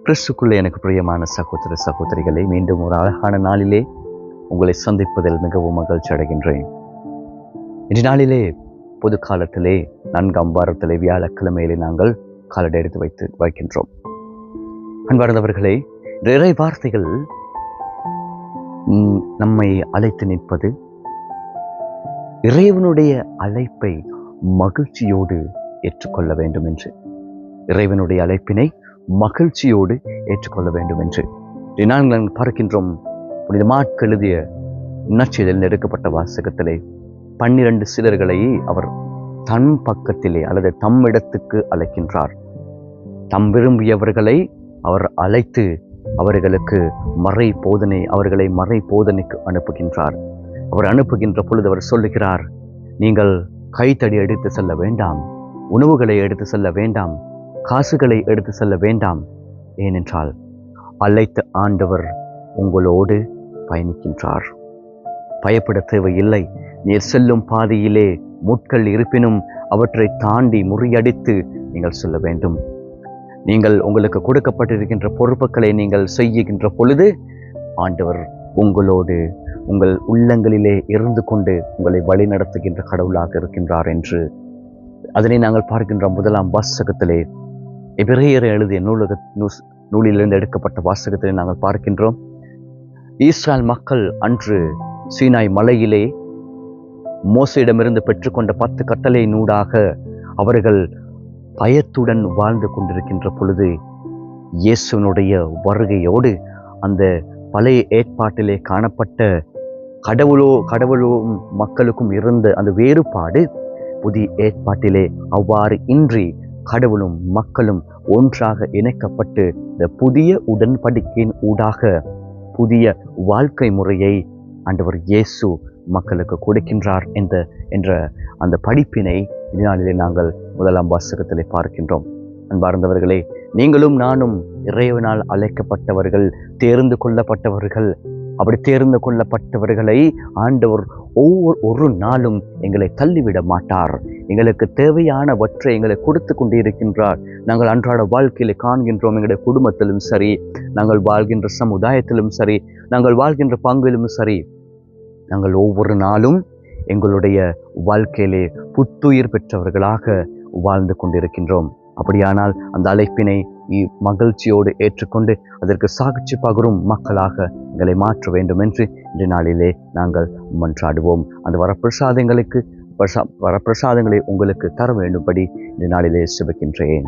கிறிஸ்துக்குள்ளே எனக்கு பிரியமான சகோதர சகோதரிகளை, மீண்டும் ஒரு அழகான நாளிலே உங்களை சந்திப்பதில் மிகவும் மகிழ்ச்சி அடைகின்றேன். இன்றைய நாளிலே பொது காலத்திலே 4ஆம் வாரத்திலே வியாழக்கிழமையிலே நாங்கள் காலடி எடுத்து வைக்கின்றோம். அன்பார்ந்தவர்களே, இறை வார்த்தைகள் நம்மை அழைத்து நிற்பது இறைவனுடைய அழைப்பை மகிழ்ச்சியோடு ஏற்றுக்கொள்ள வேண்டும் என்று, இறைவனுடைய அழைப்பினை மகிழ்ச்சியோடு ஏற்றுக்கொள்ள வேண்டும் என்று நாங்கள் பார்க்கின்றோம். புனித மாற்கு எழுதிய நற்செய்தியில் எடுக்கப்பட்ட வாசகத்திலே 12 சிலர்களை அவர் தன் பக்கத்திலே அல்லது தம்மிடத்துக்கு அழைக்கின்றார். தம் விரும்பியவர்களை அவர் அழைத்து அவர்களுக்கு அவர்களை மறை போதனைக்கு அனுப்புகின்றார். அவர் அனுப்புகின்ற பொழுது அவர் சொல்லுகிறார், நீங்கள் கைத்தடி எடுத்து செல்ல வேண்டாம், உணவுகளை எடுத்து செல்ல வேண்டாம், காசுகளை எடுத்து செல்ல வேண்டாம். ஏனென்றால் அழைத்த ஆண்டவர் உங்களோடு பயணிக்கின்றார். பயப்பட தேவையில்லை. நீர் செல்லும் பாதையிலே முட்கள் இருப்பினும் அவற்றை தாண்டி முறியடித்து நீங்கள் செல்ல வேண்டும். நீங்கள் உங்களுக்கு கொடுக்கப்பட்டிருக்கின்ற பொறுப்புகளை நீங்கள் செய்கின்ற பொழுது ஆண்டவர் உங்களோடு உங்கள் உள்ளங்களிலே இருந்து கொண்டு உங்களை வழி நடத்துகின்ற கடவுளாக இருக்கின்றார் என்று அதனை நாங்கள் பார்க்கின்ற 1ஆம் வாசகத்திலே, எபிரேயர் எழுதிய நூலிலிருந்து எடுக்கப்பட்ட வாசகத்திலே நாங்கள் பார்க்கின்றோம். இஸ்ரேல் மக்கள் அன்று சீனாய் மலையிலே மோசேயிடமிருந்து பெற்றுக்கொண்ட 10 கட்டளையினூடாக அவர்கள் பயத்துடன் வாழ்ந்து கொண்டிருக்கின்ற பொழுது, இயேசுனுடைய வருகையோடு அந்த பழைய ஏற்பாட்டிலே காணப்பட்ட கடவுளும் மக்களுக்கும் இருந்த அந்த வேறுபாடு புதிய ஏற்பாட்டிலே அவ்வாறு இன்றி கடவுளும் மக்களும் ஒன்றாக இணைக்கப்பட்டு இந்த புதிய உடன்படிக்கையின் ஊடாக புதிய வாழ்க்கை முறையை ஆண்டவர் இயேசு மக்களுக்கு கொடுக்கின்றார் என்ற அந்த படிப்பினை இதனாலே நாங்கள் 1ஆம் வாசகத்திலே பார்க்கின்றோம். அன்பார்ந்தவர்களே, நீங்களும் நானும் இறைவனால் அழைக்கப்பட்டவர்கள், தேர்ந்து கொள்ளப்பட்டவர்கள். அப்படி தேர்ந்து கொள்ளப்பட்டவர்களை ஆண்டவர் ஒவ்வொரு நாளும் எங்களை தள்ளிவிட மாட்டார். எங்களுக்கு தேவையானவற்றை எங்களை கொடுத்து கொண்டே இருக்கின்றார். நாங்கள் அன்றாட வாழ்க்கையில காண்கின்றோம். எங்களுடைய குடும்பத்திலும் சரி, நாங்கள் வாழ்கின்ற சமுதாயத்திலும் சரி, நாங்கள் வாழ்கின்ற பங்கிலும் சரி, நாங்கள் ஒவ்வொரு நாளும் எங்களுடைய வாழ்க்கையிலே புத்துயிர் பெற்றவர்களாக வாழ்ந்து கொண்டிருக்கின்றோம். அப்படியானால் அந்த அழைப்பினை மகிழ்ச்சியோடு ஏற்றுக்கொண்டு அதற்கு சாட்சி பகரும் மக்களாக எங்களை மாற்ற வேண்டும் என்று இந்த நாளிலே நாங்கள் மன்றாடுவோம். அந்த வரப்பிரசாதங்களை உங்களுக்கு தர வேண்டும்படி இந்த நாளிலே சுபிக்கின்றேன்.